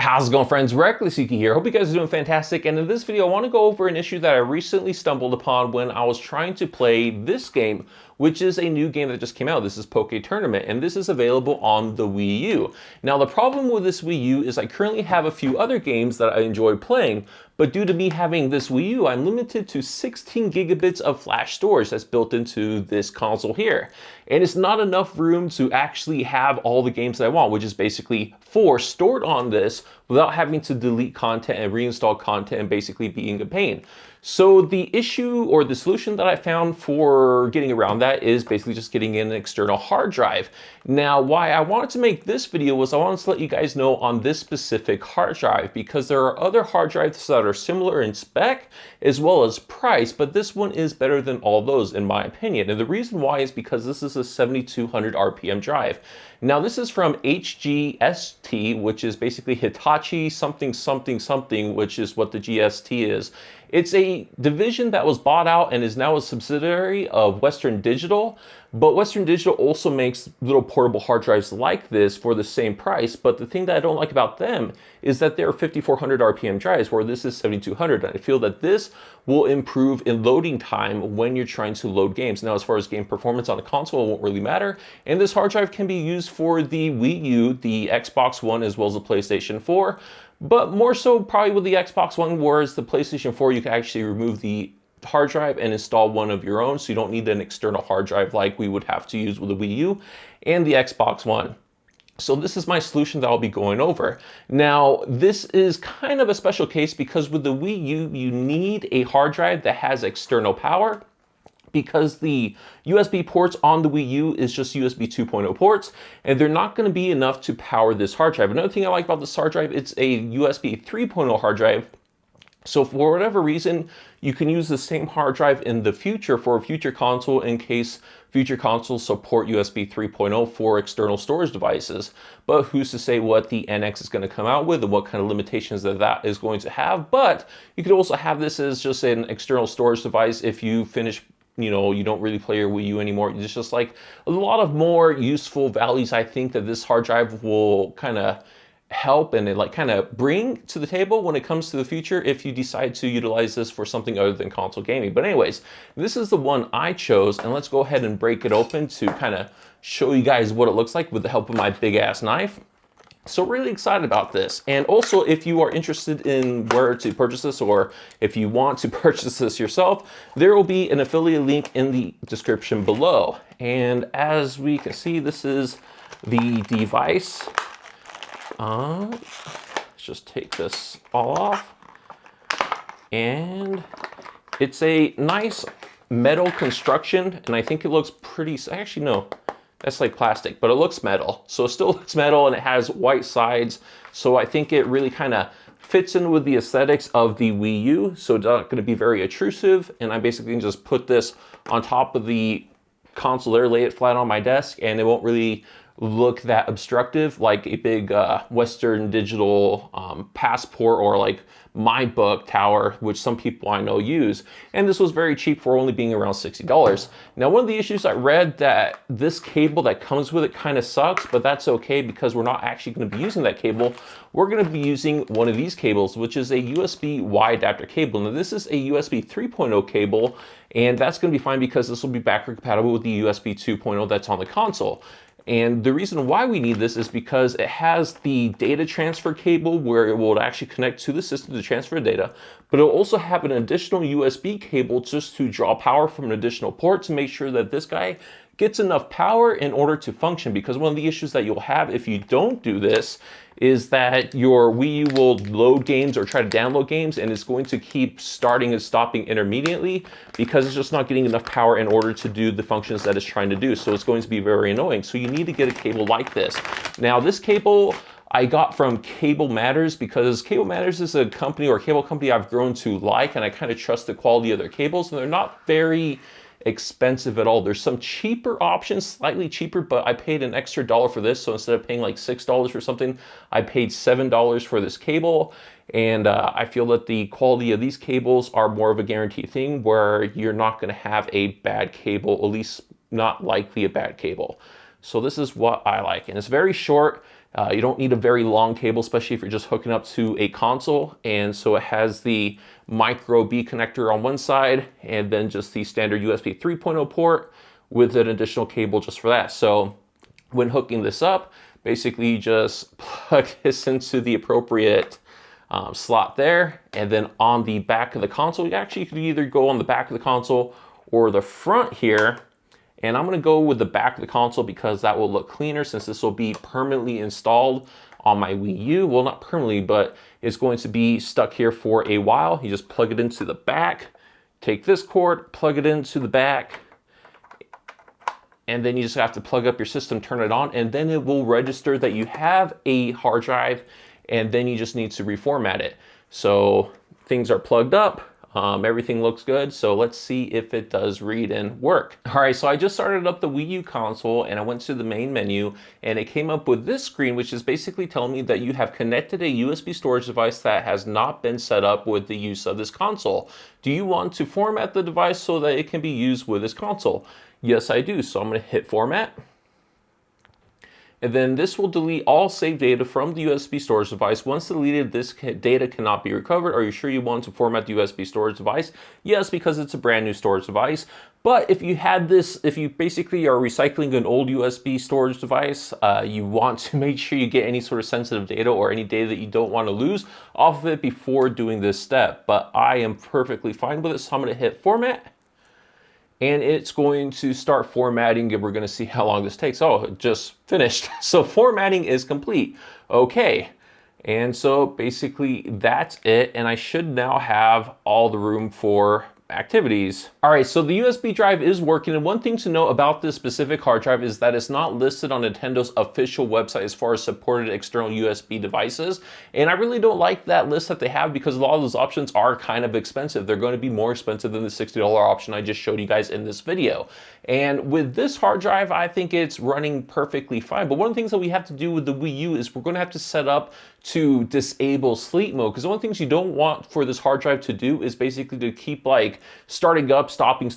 How's it going, friends? Recklessy here. Hope you guys are doing fantastic. And in this video, I want to go over an issue that I recently stumbled upon when I was trying to play this game, which is a new game that just came out. This is Poke Tournament, and this is available on the Wii U. Now, the problem with this Wii U is I currently have a few other games that I enjoy playing, but due to me having this Wii U, I'm limited to 16 gigabits of flash storage that's built into this console here. And it's not enough room to actually have all the games that I want, which is basically 4 stored on this without having to delete content and reinstall content and basically being a pain. So the issue or the solution that I found for getting around that is basically just getting an external hard drive. Now, why I wanted to make this video was I wanted to let you guys know on this specific hard drive, because there are other hard drives that are similar in spec as well as price, but this one is better than all those in my opinion. And the reason why is because this is a 7200 RPM drive. Now, this is from HGST, which is basically Hitachi something something something, which is what the GST is. It's a division that was bought out and is now a subsidiary of Western Digital, but Western Digital also makes little portable hard drives like this for the same price. But the thing that I don't like about them is that they're 5400 RPM drives, where this is 7200. And I feel that this will improve in loading time when you're trying to load games. Now, as far as game performance on a console, it won't really matter. And this hard drive can be used for the Wii U, the Xbox One, as well as the PlayStation 4. But more so probably with the Xbox One, whereas the PlayStation 4, you can actually remove the hard drive and install one of your own, so you don't need an external hard drive like we would have to use with the Wii U and the Xbox One. So this is my solution that I'll be going over. Now, this is kind of a special case because with the Wii U, you need a hard drive that has external power, because the USB ports on the Wii U is just USB 2.0 ports, and they're not going to be enough to power this hard drive. Another thing I like about this hard drive, it's a USB 3.0 hard drive. So for whatever reason, you can use the same hard drive in the future for a future console in case future consoles support USB 3.0 for external storage devices. But who's to say what the NX is going to come out with and what kind of limitations that is going to have. But you could also have this as just an external storage device if you finish, you don't really play your Wii U anymore. It's just like a lot of more useful values I think that this hard drive will kind of help and kind of bring to the table when it comes to the future if you decide to utilize this for something other than console gaming. But anyways, this is the one I chose, and let's go ahead and break it open to kind of show you guys what it looks like with the help of my big ass knife. So really excited about this. And also, if you are interested in where to purchase this, or if you want to purchase this yourself, there will be an affiliate link in the description below. And as we can see, this is the device. Let's just take this all off. And it's a nice metal construction, and I think it looks pretty, actually no, that's like plastic, but it looks metal. So it still looks metal, and it has white sides. So I think it really kind of fits in with the aesthetics of the Wii U. So it's not going to be very intrusive. And I basically can just put this on top of the console there, lay it flat on my desk, and it won't really look that obstructive like a big Western Digital Passport or like My Book Tower, which some people I know use. And this was very cheap for only being around $60. Now, one of the issues I read that this cable that comes with it kind of sucks, but that's okay because we're not actually going to be using that cable. We're going to be using one of these cables, which is a USB Y adapter cable. Now, this is a USB 3.0 cable, and that's going to be fine because this will be backward compatible with the USB 2.0 that's on the console. And the reason why we need this is because it has the data transfer cable where it will actually connect to the system to transfer data, but it'll also have an additional USB cable just to draw power from an additional port to make sure that this guy gets enough power in order to function. Because one of the issues that you'll have if you don't do this is that your Wii U will load games or try to download games, and it's going to keep starting and stopping intermittently because it's just not getting enough power in order to do the functions that it's trying to do. So it's going to be very annoying. So you need to get a cable like this. Now, this cable I got from Cable Matters because Cable Matters is a company or cable company I've grown to like, and I kind of trust the quality of their cables, and they're not very expensive at all. There's some cheaper options, slightly cheaper, but I paid an extra $1 for this. So instead of paying like $6 for something, I paid $7 for this cable. And I feel that the quality of these cables are more of a guaranteed thing where you're not going to have a bad cable, at least not likely a bad cable. So this is what I like. And it's very short, You don't need a very long cable, especially if you're just hooking up to a console. And so it has the micro B connector on one side, and then just the standard USB 3.0 port with an additional cable just for that. So when hooking this up, basically you just plug this into the appropriate slot there, and then on the back of the console, you could either go on the back of the console or the front here. And I'm gonna go with the back of the console because that will look cleaner, since this will be permanently installed on my Wii U. Well, not permanently, but it's going to be stuck here for a while. You just plug it into the back, take this cord, plug it into the back, and then you just have to plug up your system, turn it on, and then it will register that you have a hard drive, and then you just need to reformat it. So things are plugged up. Everything looks good, so let's see if it does read and work. All right, so I just started up the Wii U console and I went to the main menu, and it came up with this screen, which is basically telling me that you have connected a USB storage device that has not been set up with the use of this console. Do you want to format the device so that it can be used with this console? Yes, I do. So I'm going to hit format. And then this will delete all saved data from the USB storage device. Once deleted, this data cannot be recovered. Are you sure you want to format the USB storage device? Yes, because it's a brand new storage device. But if you had this, if you basically are recycling an old USB storage device, you want to make sure you get any sort of sensitive data or any data that you don't want to lose off of it before doing this step. But I am perfectly fine with it, so I'm going to hit format. And it's going to start formatting, and we're going to see how long this takes. Oh, it just finished. So formatting is complete. Okay. And so basically that's it. And I should now have all the room for activities. All right, so the USB drive is working, and one thing to know about this specific hard drive is that it's not listed on Nintendo's official website as far as supported external USB devices, and I really don't like that list that they have because a lot of those options are kind of expensive. They're going to be more expensive than the $60 option I just showed you guys in this video. And with this hard drive, I think it's running perfectly fine. But one of the things that we have to do with the Wii U is we're going to have to set up to disable sleep mode, because one of the things you don't want for this hard drive to do is basically to keep like starting up, stopping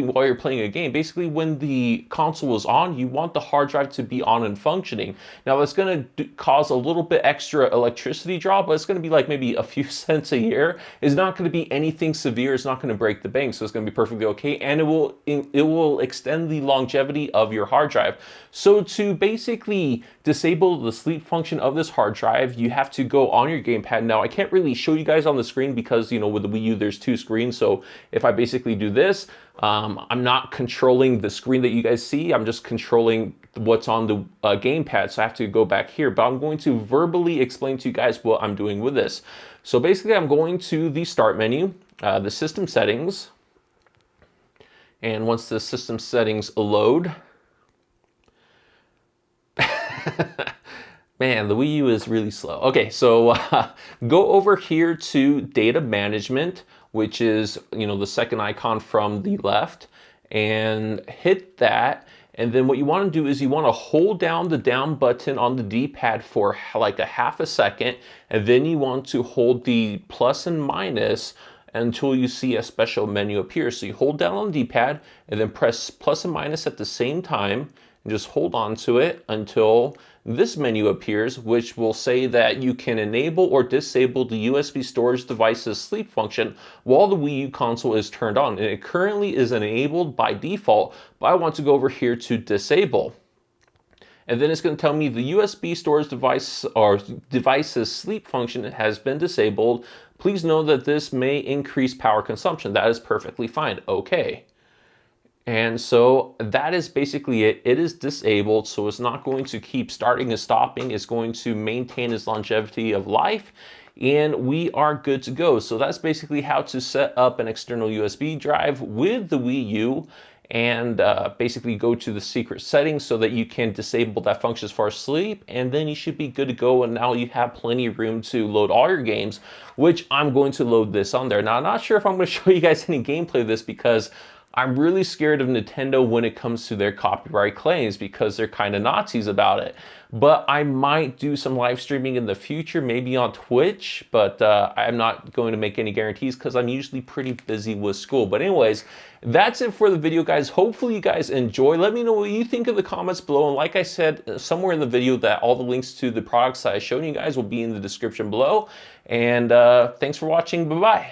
while you're playing a game. Basically, when the console is on, you want the hard drive to be on and functioning. Now, that's going to cause a little bit extra electricity draw, but it's going to be like maybe a few cents a year. It's not going to be anything severe. It's not going to break the bank, so it's going to be perfectly okay, and it will extend the longevity of your hard drive. So to basically disable the sleep function of this hard drive, you have to go on your gamepad. Now, I can't really show you guys on the screen because, you know, with the Wii U, there's two screens. So if I basically do this, I'm not controlling the screen that you guys see. I'm just controlling what's on the gamepad. So I have to go back here, but I'm going to verbally explain to you guys what I'm doing with this. So basically, I'm going to the start menu, the system settings. And once the system settings load, man, the Wii U is really slow. Okay, so go over here to data management, which is, you know, the second icon from the left, and hit that. And then what you want to do is you want to hold down the down button on the D-pad for like a half a second, and then you want to hold the plus and minus until you see a special menu appear. So you hold down on the D-pad and then press plus and minus at the same time, and just hold on to it until this menu appears, which will say that you can enable or disable the USB storage device's sleep function while the Wii U console is turned on. And it currently is enabled by default, but I want to go over here to disable. And then it's going to tell me the USB storage device or device's sleep function has been disabled. Please know that this may increase power consumption. That is perfectly fine. Okay. And so that is basically it. It is disabled, so it's not going to keep starting and stopping. It's going to maintain its longevity of life, and we are good to go. So that's basically how to set up an external USB drive with the Wii U, and basically go to the secret settings so that you can disable that function as far as sleep, and then you should be good to go. And now you have plenty of room to load all your games, which I'm going to load this on there. Now, I'm not sure if I'm going to show you guys any gameplay of this because I'm really scared of Nintendo when it comes to their copyright claims because they're kind of Nazis about it. But I might do some live streaming in the future, maybe on Twitch, but I'm not going to make any guarantees because I'm usually pretty busy with school. But anyways, that's it for the video, guys. Hopefully you guys enjoy. Let me know what you think in the comments below. And like I said, somewhere in the video that all the links to the products that I showed you guys will be in the description below. And thanks for watching. Bye-bye.